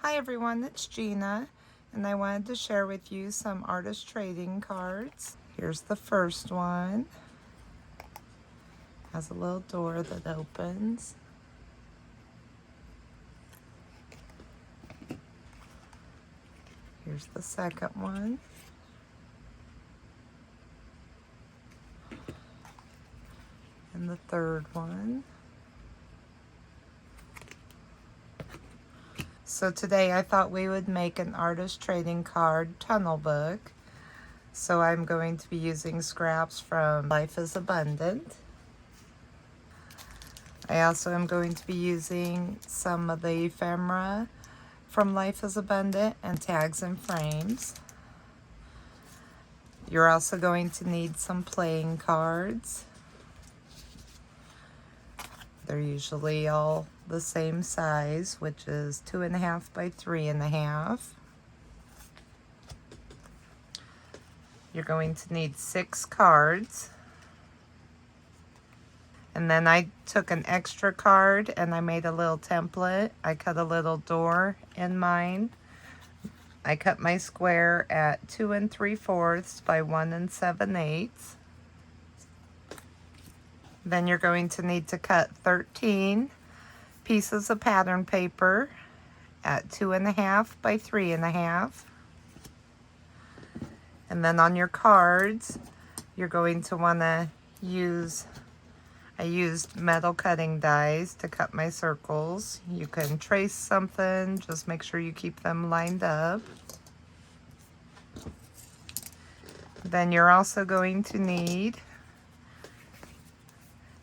Hi everyone, it's Gina, and I wanted to share with you some artist trading cards. Here's the first one. Has a little door that opens. Here's the second one. And the third one. So today I thought we would make an artist trading card tunnel book. So I'm going to be using scraps from Life is Abundant. I also am going to be using some of the ephemera from Life is Abundant and tags and frames. You're also going to need some playing cards. They're usually all the same size, which is 2.5 by 3.5. You're going to need 6 cards. And then I took an extra card and I made a little template. I cut a little door in mine. I cut my square at 2 3/4 by 1 7/8. Then you're going to need to cut 13 pieces of pattern paper at 2.5 by 3.5. And then on your cards, you're going to want to use, I used metal cutting dies to cut my circles. You can trace something, just make sure you keep them lined up. Then you're also going to need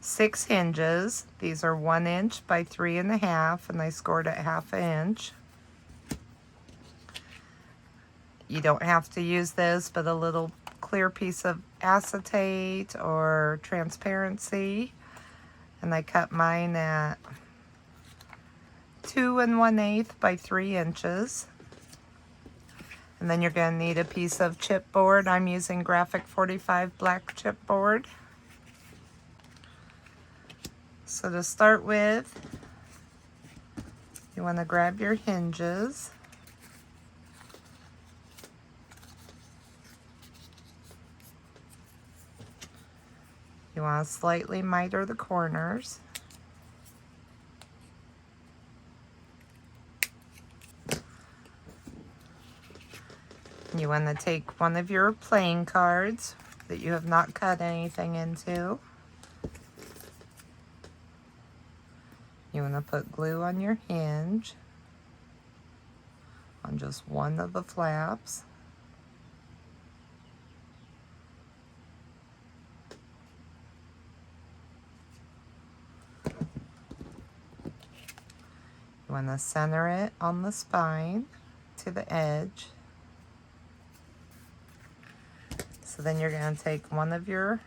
6 hinges. These are 1 inch by 3.5, and I scored at 1/2 inch. You don't have to use this, but a little clear piece of acetate or transparency. And I cut mine at 2 1/8 by 3 inches. And then you're going to need a piece of chipboard. I'm using Graphic 45 black chipboard. So to start with, you want to grab your hinges. You want to slightly miter the corners. You want to take one of your playing cards that you have not cut anything into. You want to put glue on your hinge on just one of the flaps. You want to center it on the spine to the edge. So then you're going to take one of your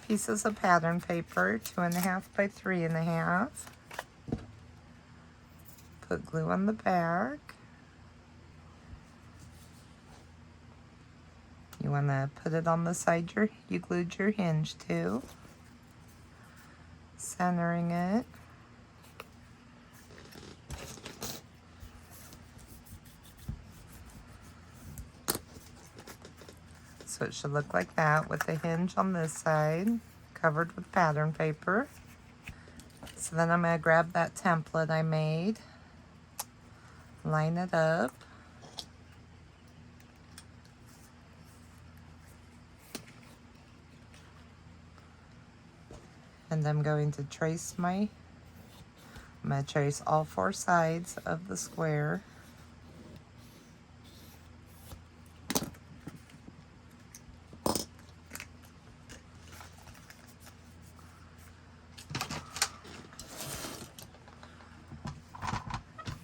pieces of pattern paper, 2.5 by 3.5. Put glue on the back. You want to put it on the side you glued your hinge to. Centering it. So it should look like that with the hinge on this side, covered with pattern paper. So then I'm going to grab that template I made, line it up. And I'm going to trace I'm going to trace all 4 sides of the square.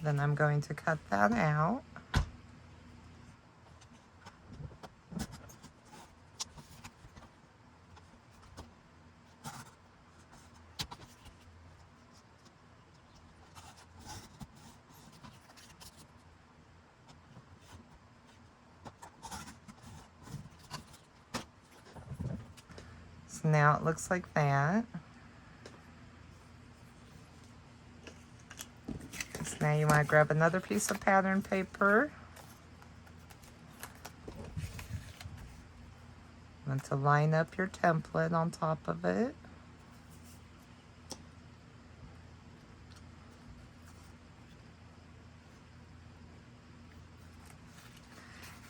Then I'm going to cut that out. So now it looks like that. So now you want to grab another piece of pattern paper. You want to line up your template on top of it.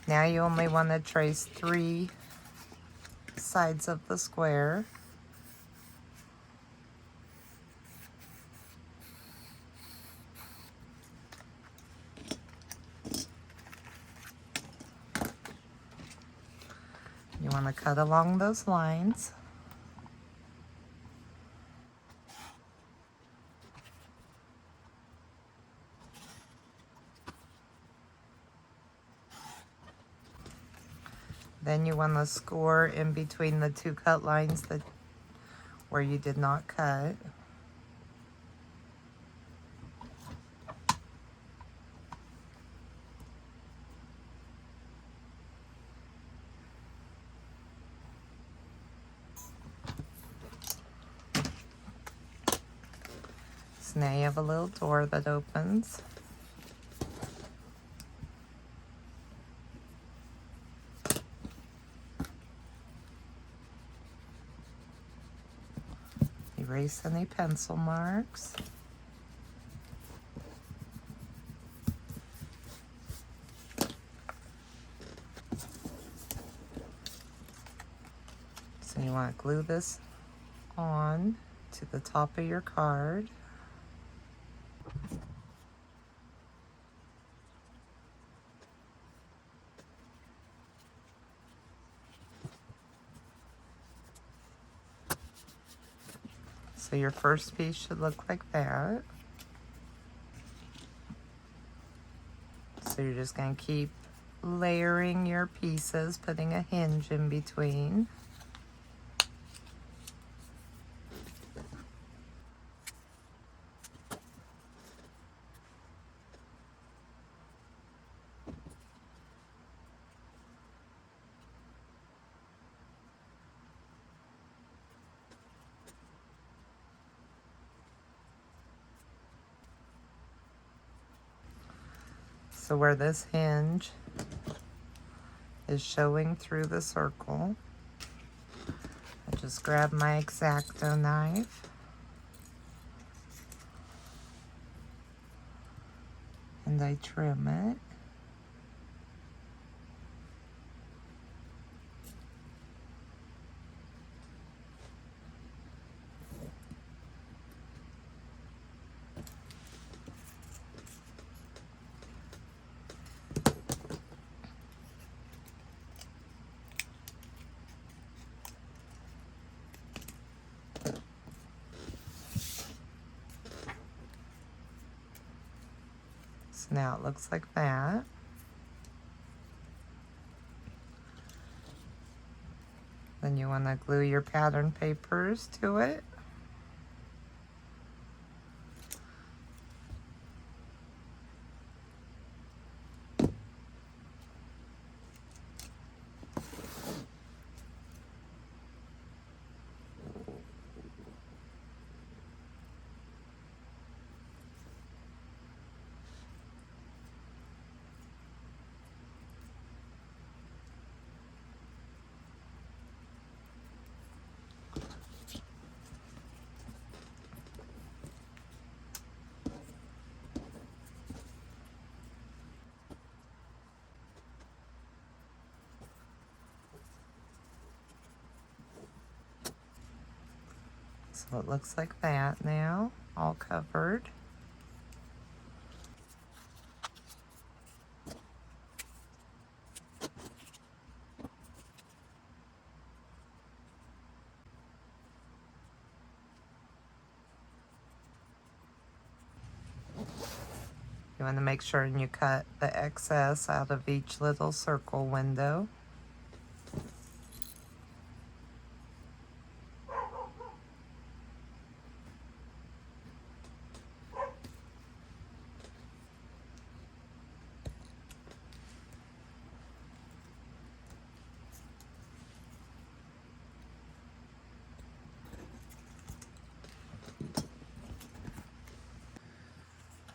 Now you only want to trace 3 sides of the square. You want to cut along those lines. Then you want to score in between the 2 cut lines where you did not cut. So now you have a little door that opens. Erase any pencil marks. So you want to glue this on to the top of your card. So your first piece should look like that. So you're just going to keep layering your pieces, putting a hinge in between. So where this hinge is showing through the circle, I just grab my X-Acto knife and I trim it. So now it looks like that. Then you want to glue your pattern papers to it. So it looks like that now, all covered. You want to make sure and you cut the excess out of each little circle window.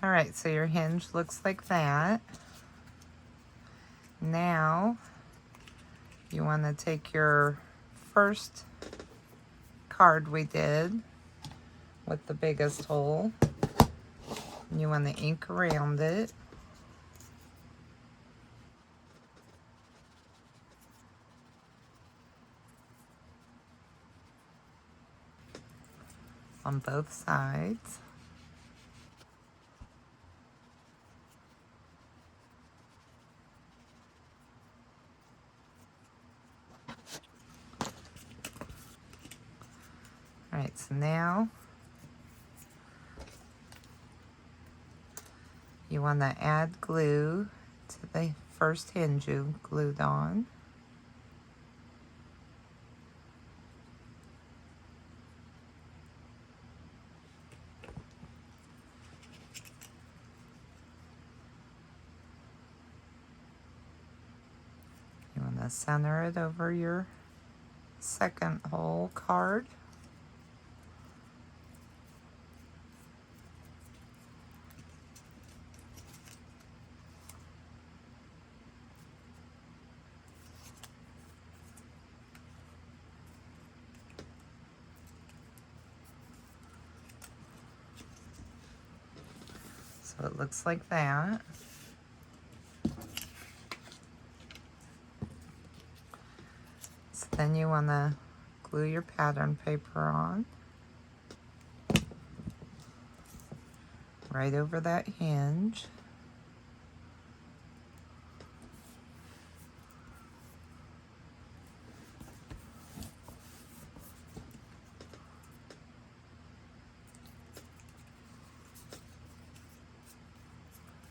All right, so your hinge looks like that. Now you want to take your first card we did with the biggest hole, and you want to ink around it. On both sides. All right, so now you want to add glue to the first hinge you glued on. You want to center it over your second hole card. So it looks like that. So then you want to glue your pattern paper on right over that hinge.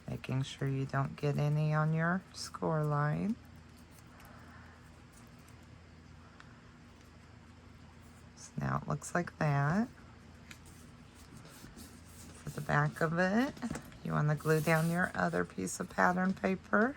Making sure you don't get any on your score line. So now it looks like that. For the back of it, you want to glue down your other piece of pattern paper.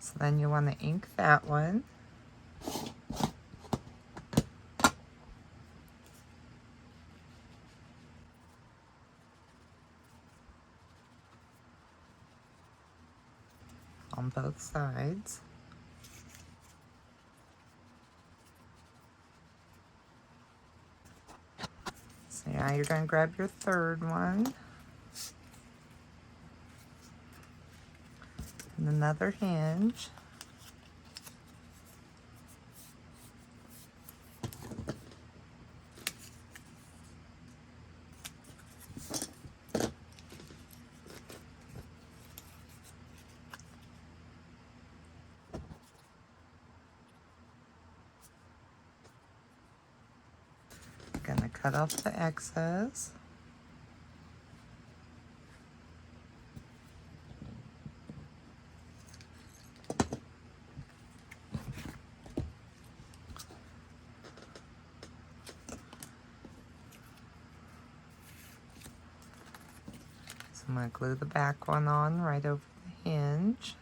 So then you want to ink that one. On both sides. So now you're going to grab your third one. And another hinge. Gonna cut off the excess. So I'm gonna glue the back one on right over the hinge.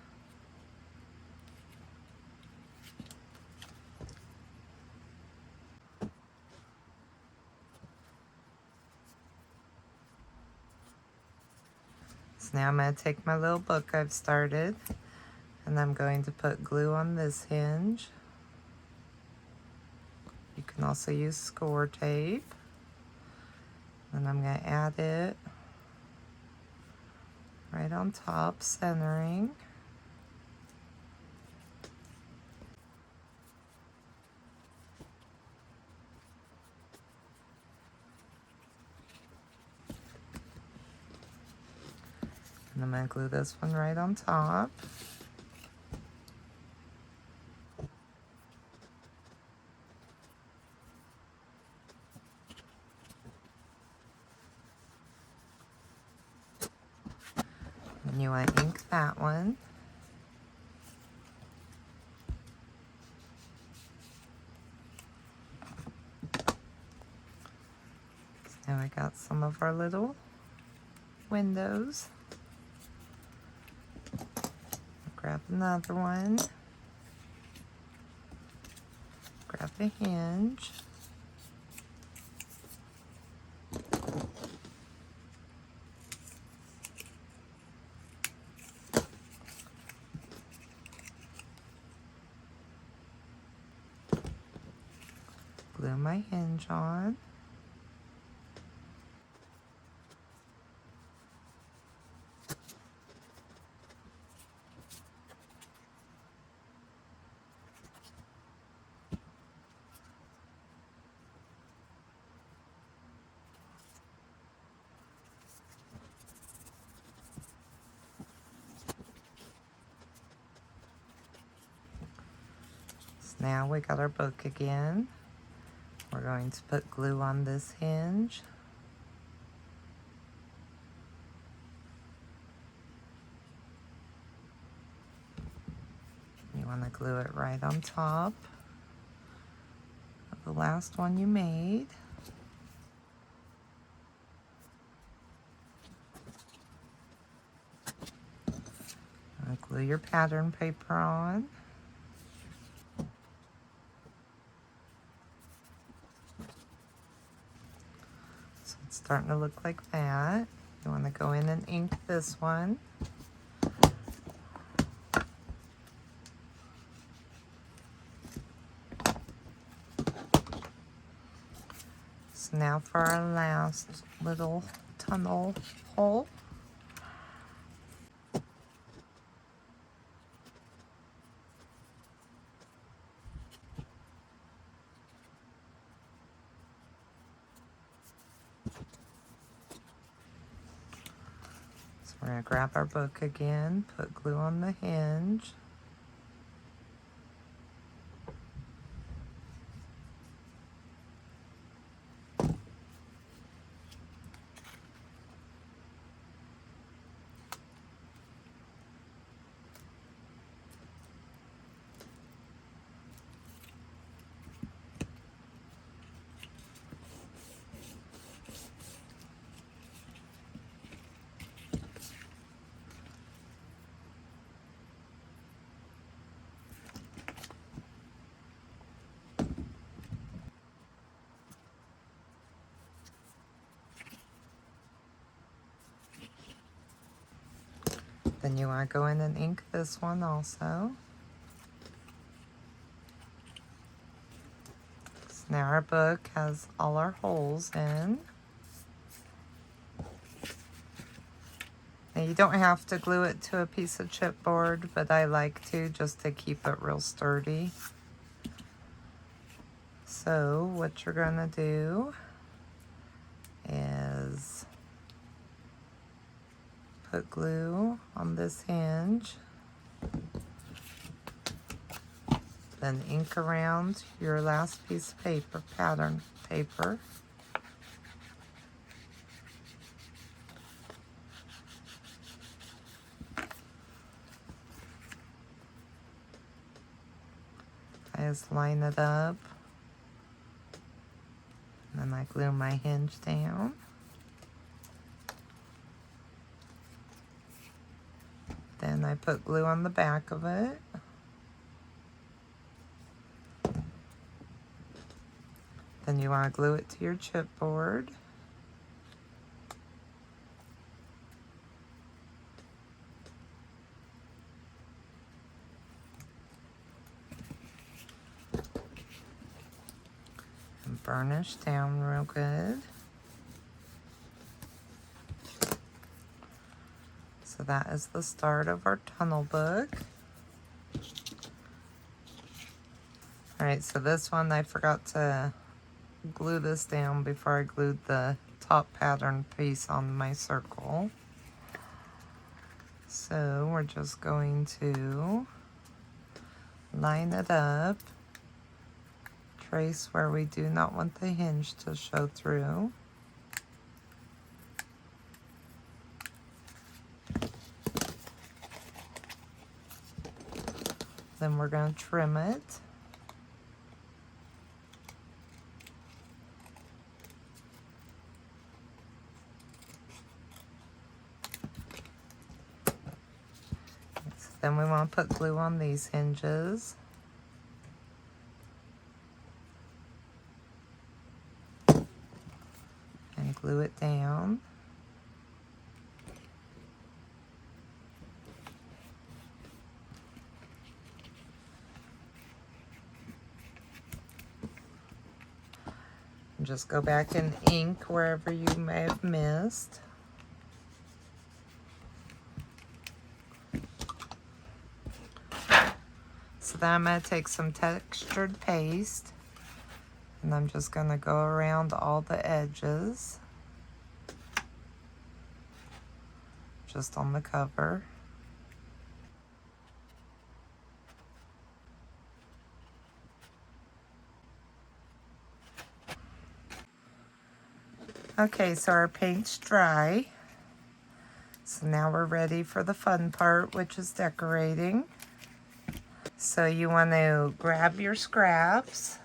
So now I'm going to take my little book I've started, and I'm going to put glue on this hinge. You can also use score tape. And I'm going to add it right on top, centering. And I'm going to glue this one right on top. And you want to ink that one. And we got some of our little windows. Grab another one. Grab the hinge. Glue my hinge on. So now we got our book again. We're going to put glue on this hinge. You want to glue it right on top of the last one you made. And glue your pattern paper on. So it's starting to look like that. You want to go in and ink this one. So now for our last little tunnel hole. So we're going to grab our book again, put glue on the hinge. Then you want to go in and ink this one also. So now our book has all our holes in. Now you don't have to glue it to a piece of chipboard, but I like to just to keep it real sturdy. So what you're going to do is put glue on this hinge, then ink around your last piece of paper, pattern paper. I just line it up, and then I glue my hinge down. Then I put glue on the back of it. Then you want to glue it to your chipboard. And burnish down real good. So that is the start of our tunnel book. Alright, so this one I forgot to glue this down before I glued the top pattern piece on my circle. So we're just going to line it up, trace where we do not want the hinge to show through. Then we're going to trim it. Then we want to put glue on these hinges. And glue it down. And just go back and ink wherever you may have missed. So then I'm going to take some textured paste and I'm just going to go around all the edges, just on the cover. Okay, so our paint's dry. So now we're ready for the fun part, which is decorating. So you want to grab your scraps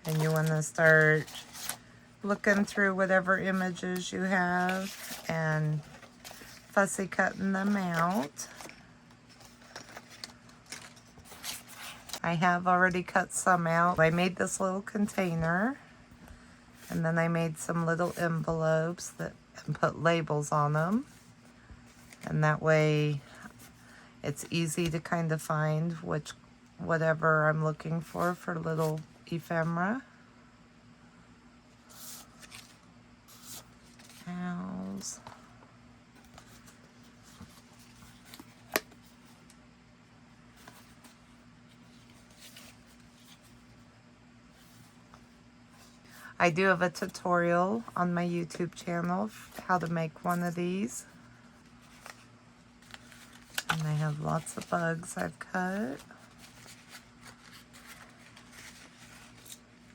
and you want to start looking through whatever images you have and fussy cutting them out. I have already cut some out. I made this little container and then I made some little envelopes and put labels on them. And that way it's easy to kind of find whatever I'm looking for little ephemera. Owls. I do have a tutorial on my YouTube channel how to make one of these. And I have lots of bugs I've cut.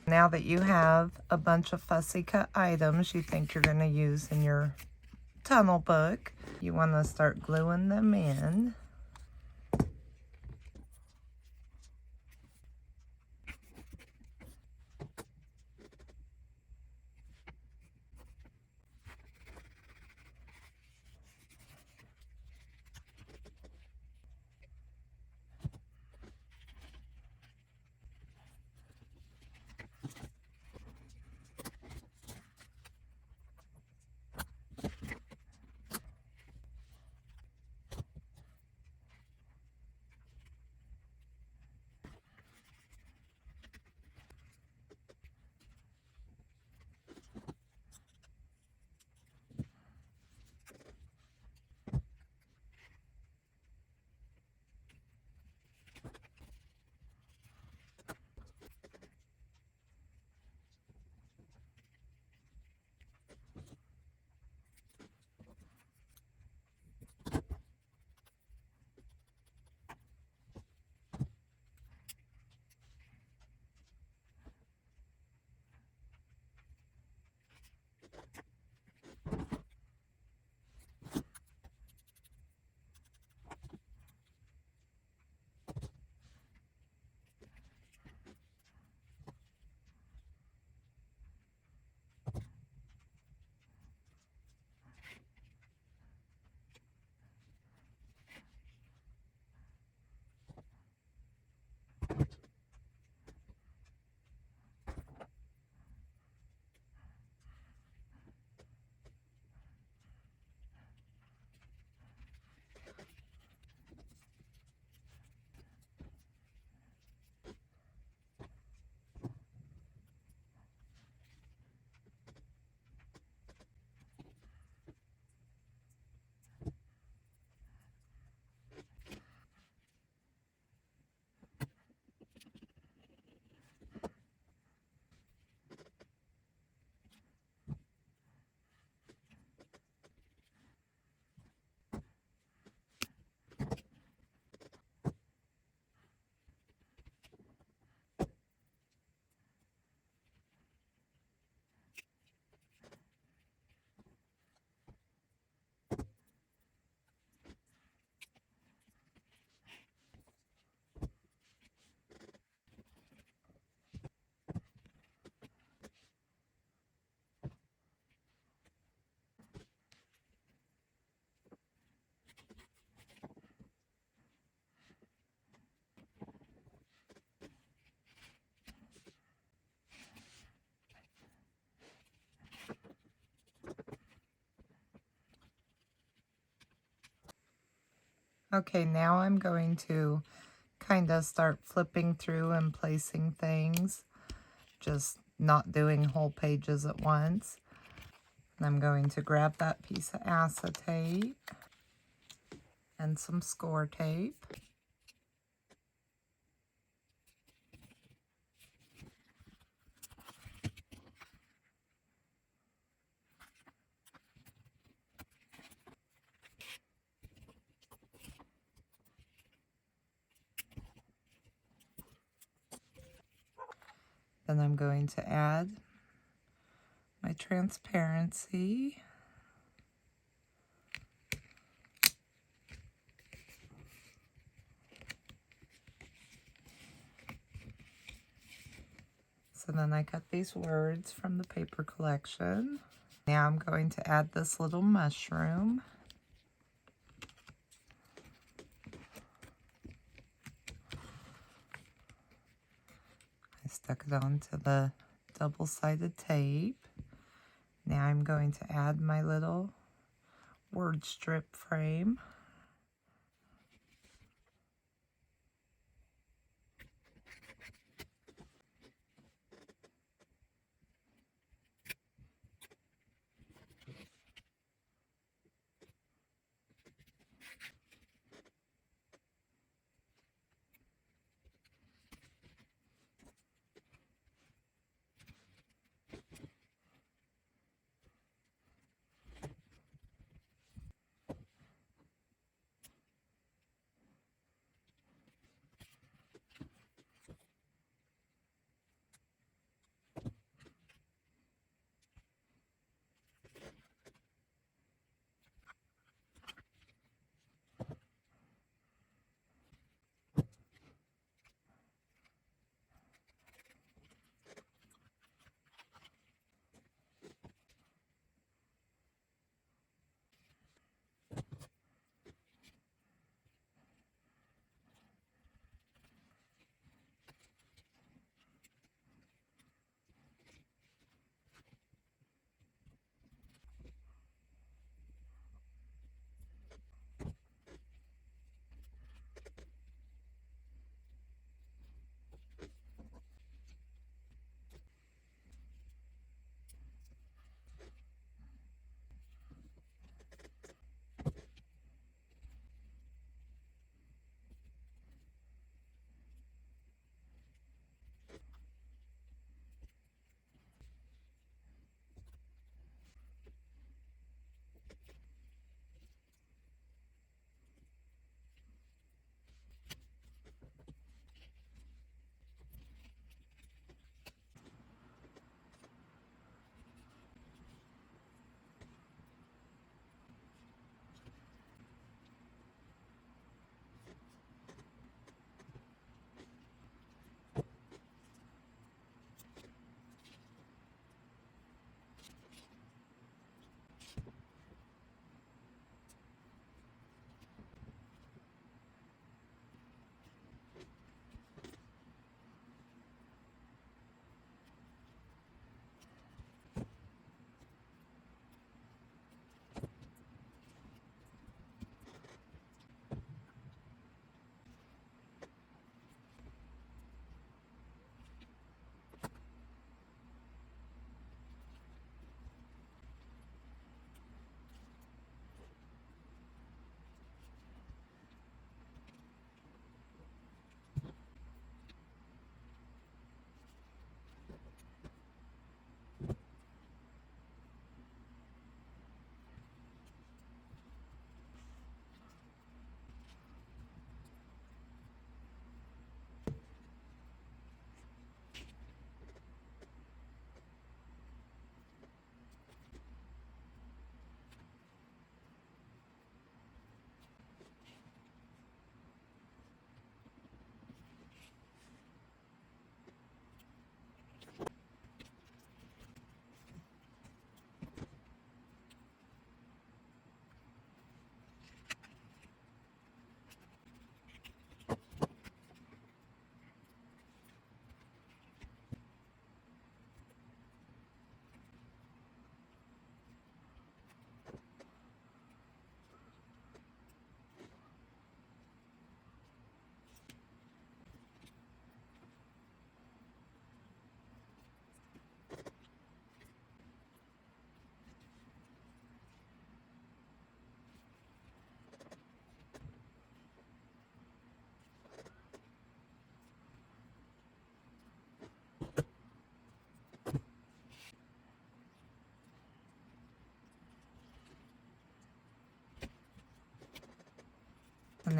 Now that you have a bunch of fussy cut items you think you're going to use in your tunnel book, you want to start gluing them in. Okay, now I'm going to kind of start flipping through and placing things, just not doing whole pages at once. And I'm going to grab that piece of acetate and some score tape. Then I'm going to add my transparency. So then I got these words from the paper collection. Now I'm going to add this little mushroom. I stuck it onto the double-sided tape. Now I'm going to add my little word strip frame.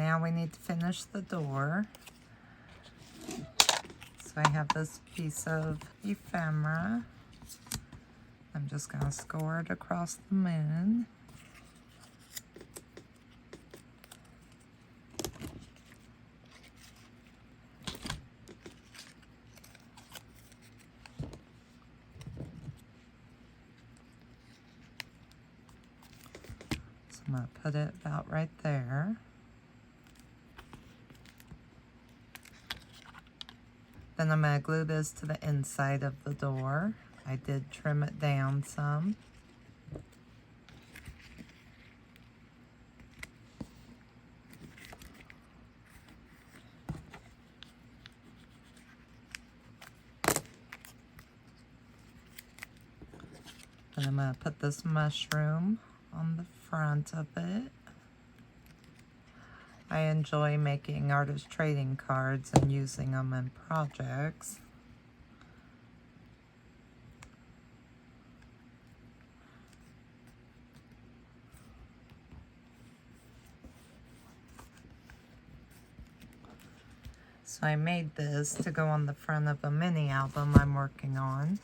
now we need to finish the door. So I have this piece of ephemera. I'm just going to score it across the moon. So I'm going to put it about right there. Then I'm going to glue this to the inside of the door. I did trim it down some. Then I'm going to put this mushroom on the front of it. I enjoy making artist trading cards and using them in projects. So I made this to go on the front of a mini album I'm working on.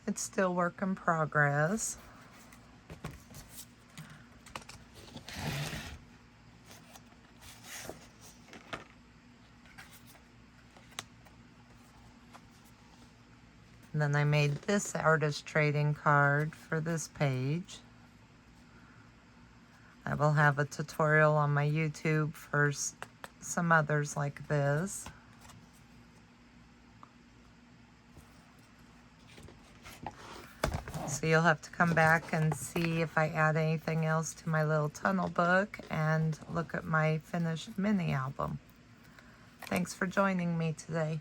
It's still work in progress. And then I made this artist trading card for this page. I will have a tutorial on my YouTube for some others like this. So you'll have to come back and see if I add anything else to my little tunnel book and look at my finished mini album. Thanks for joining me today.